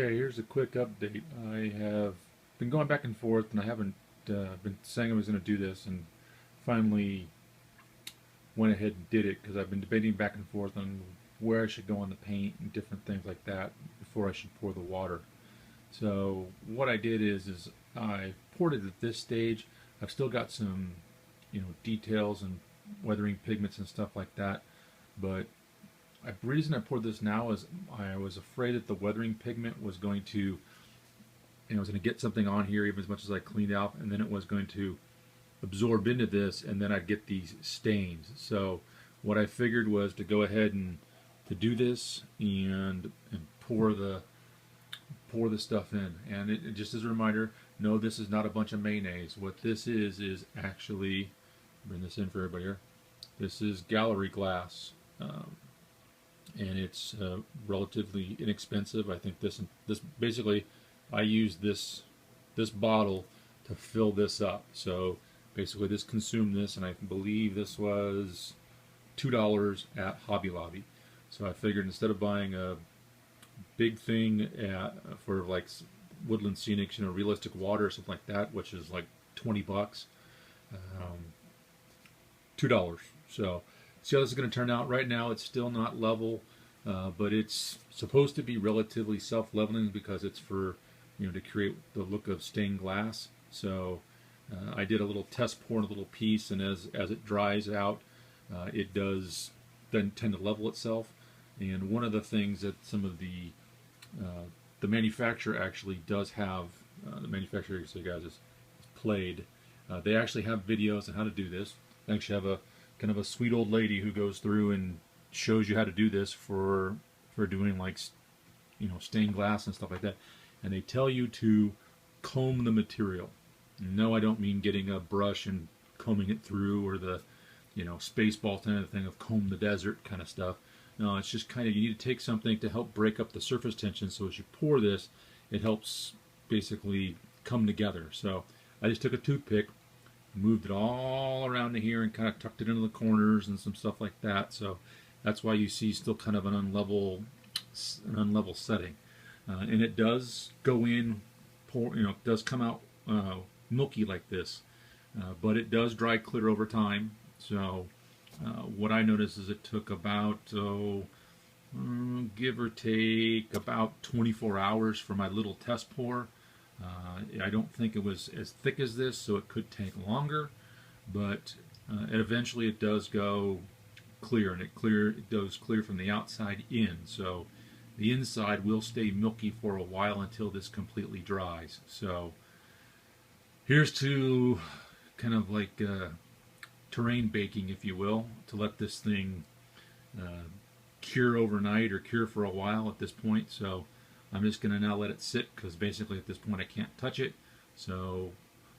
Okay, here's a quick update. I have been going back and forth, and I haven't been saying I was going to do this, and finally went ahead and did it because I've been debating back and forth on where I should go on the paint and different things like that before I should pour the water. So what I did is I poured it at this stage. I've still got some, details and weathering pigments and stuff like that, but the reason I poured this now is I was afraid that the weathering pigment was going to, was going to get something on here even as much as I cleaned out, and then it was going to absorb into this, and then I'd get these stains. So what I figured was to go ahead and to do this and pour the stuff in. And just as a reminder, no, this is not a bunch of mayonnaise. What this is actually, bring this in for everybody here. This is gallery glass. And it's relatively inexpensive. I think this basically, I used this bottle to fill this up. So basically, this consumed this, and I believe this was $2 at Hobby Lobby. So I figured instead of buying a big thing for like Woodland Scenics, realistic water or something like that, which is like 20 bucks, $2. So see how this is going to turn out. Right now it's still not level, but it's supposed to be relatively self-leveling because it's for, to create the look of stained glass. So I did a little test pour in a little piece, and as it dries out, it does then tend to level itself. And one of the things that some of the manufacturer actually does have, the manufacturer, so guys, is Played. They actually have videos on how to do this. They actually have a kind of a sweet old lady who goes through and shows you how to do this for doing like stained glass and stuff like that. And they tell you to comb the material. No, I don't mean getting a brush and combing it through, or the Spaceball kind of thing of comb the desert kind of stuff. No, it's just kind of, you need to take something to help break up the surface tension, so as you pour this, it helps basically come together. So I just took a toothpick, moved it all around to here, and kind of tucked it into the corners and some stuff like that. So that's why you see still kind of an unlevel setting. And it does go in, it does come out milky like this, but it does dry clear over time. So what I noticed is it took about, give or take, about 24 hours for my little test pour. I don't think it was as thick as this, so it could take longer, but eventually it does go clear, and it goes clear from the outside in. So the inside will stay milky for a while until this completely dries. So here's to kind of like terrain baking, if you will, to let this thing cure overnight or cure for a while at this point. So I'm just going to now let it sit, because basically at this point I can't touch it. So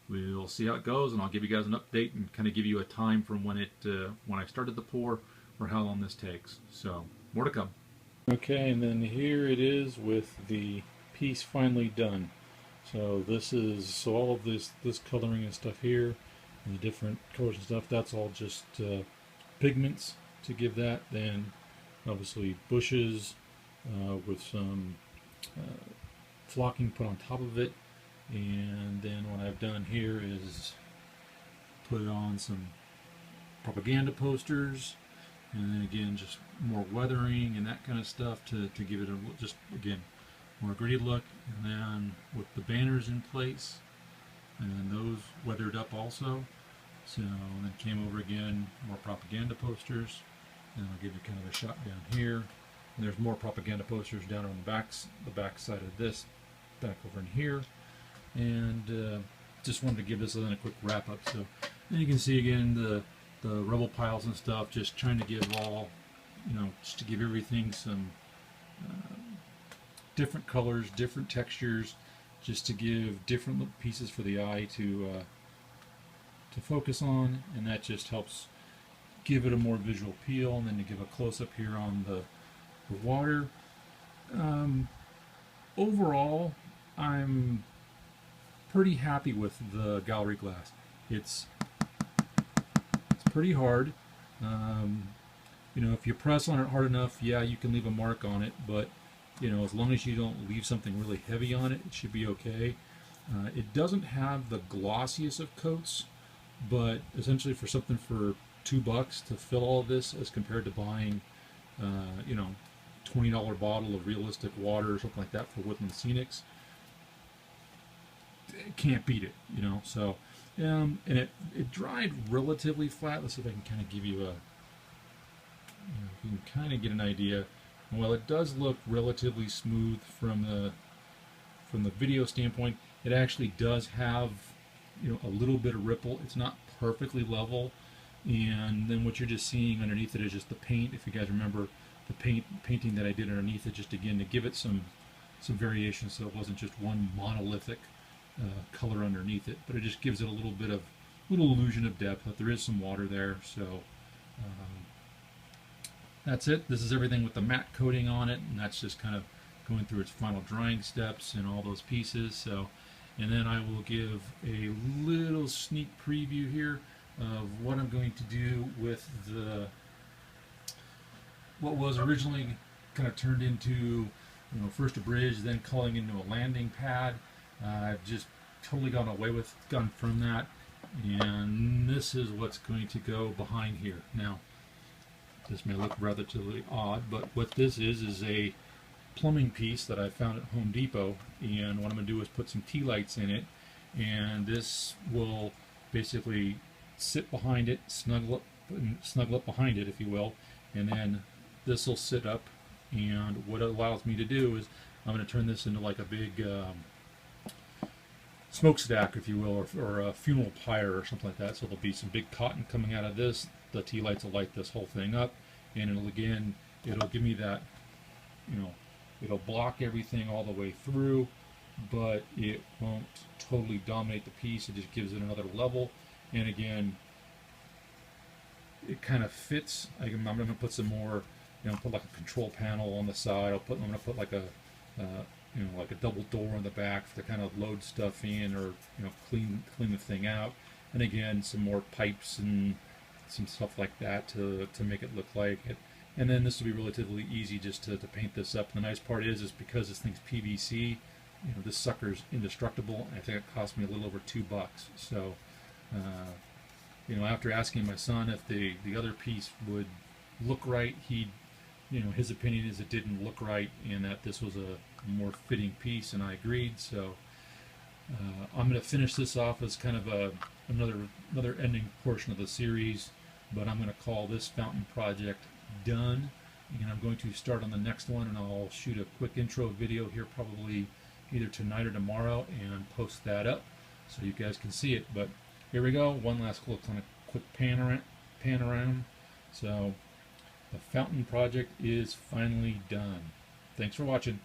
we'll see how it goes, and I'll give you guys an update and kind of give you a time from when I started the pour, or how long this takes. So more to come. Okay, and then here it is with the piece finally done. So all of this coloring and stuff here, and the different colors and stuff, that's all just pigments to give that. Then obviously bushes with some flocking put on top of it, and then what I've done here is put on some propaganda posters, and then again just more weathering and that kind of stuff to give it just again more gritty look. And then with the banners in place, and those weathered up also. So then came over again, more propaganda posters, and I'll give you kind of a shot down here. And there's more propaganda posters down on the back side of this, back over in here. And just wanted to give this a quick wrap up. So then you can see again the rubble piles and stuff, just trying to give all, just to give everything some different colors, different textures, just to give different pieces for the eye to focus on, and that just helps give it a more visual appeal. And then to give a close-up here on the water. Overall, I'm pretty happy with the gallery glass. It's pretty hard. If you press on it hard enough, yeah, you can leave a mark on it, but You know, as long as you don't leave something really heavy on it, it should be okay. It doesn't have the glossiest of coats, but essentially for something for $2 to fill all of this, as compared to buying, you know, $20 bottle of realistic water or something like that for Woodland Scenics, can't beat it, you know. So, and it dried relatively flat. Let's see if I can kind of give you a, you can kind of get an idea. While it does look relatively smooth from the video standpoint, it actually does have, you know, a little bit of ripple. It's not perfectly level, and then what you're just seeing underneath it is just the paint. If you guys remember the painting that I did underneath it, just again to give it some variation, so it wasn't just one monolithic color underneath it, but it just gives it a little bit of illusion of depth. But there is some water there, so that's it. This is everything with the matte coating on it, and that's just kind of going through its final drying steps and all those pieces. So, and then I will give a little sneak preview here of what I'm going to do with what was originally kind of turned into, you know, first a bridge, then calling into a landing pad. I've just totally gone from that, and this is what's going to go behind here. Now, this may look relatively odd, but what this is a plumbing piece that I found at Home Depot, and what I'm going to do is put some tea lights in it, and this will basically sit behind it, snuggle up behind it, if you will, and then this will sit up, and what it allows me to do is I'm going to turn this into like a big smokestack, if you will, or a funeral pyre or something like that. So there'll be some big cotton coming out of this. The tea lights will light this whole thing up, and it'll give me that, you know, it'll block everything all the way through, but it won't totally dominate the piece. It just gives it another level, and again, it kind of fits. I'm going to put some more, you know, put like a control panel on the side. I'm going to put like a you know, like a double door on the back to kind of load stuff in, or, you know, clean the thing out. And again, some more pipes and some stuff like that to make it look like it. And then this will be relatively easy just to paint this up. And the nice part is because this thing's PVC, you know, this sucker's indestructible. I think it cost me a little over $2. So, you know, after asking my son if the other piece would look right, you know, his opinion is it didn't look right, and that this was a more fitting piece, and I agreed. So I'm going to finish this off as kind of another ending portion of the series, but I'm going to call this fountain project done, and I'm going to start on the next one, and I'll shoot a quick intro video here probably either tonight or tomorrow and post that up so you guys can see it. But here we go, one last little kind of quick pan around. So the fountain project is finally done. Thanks for watching.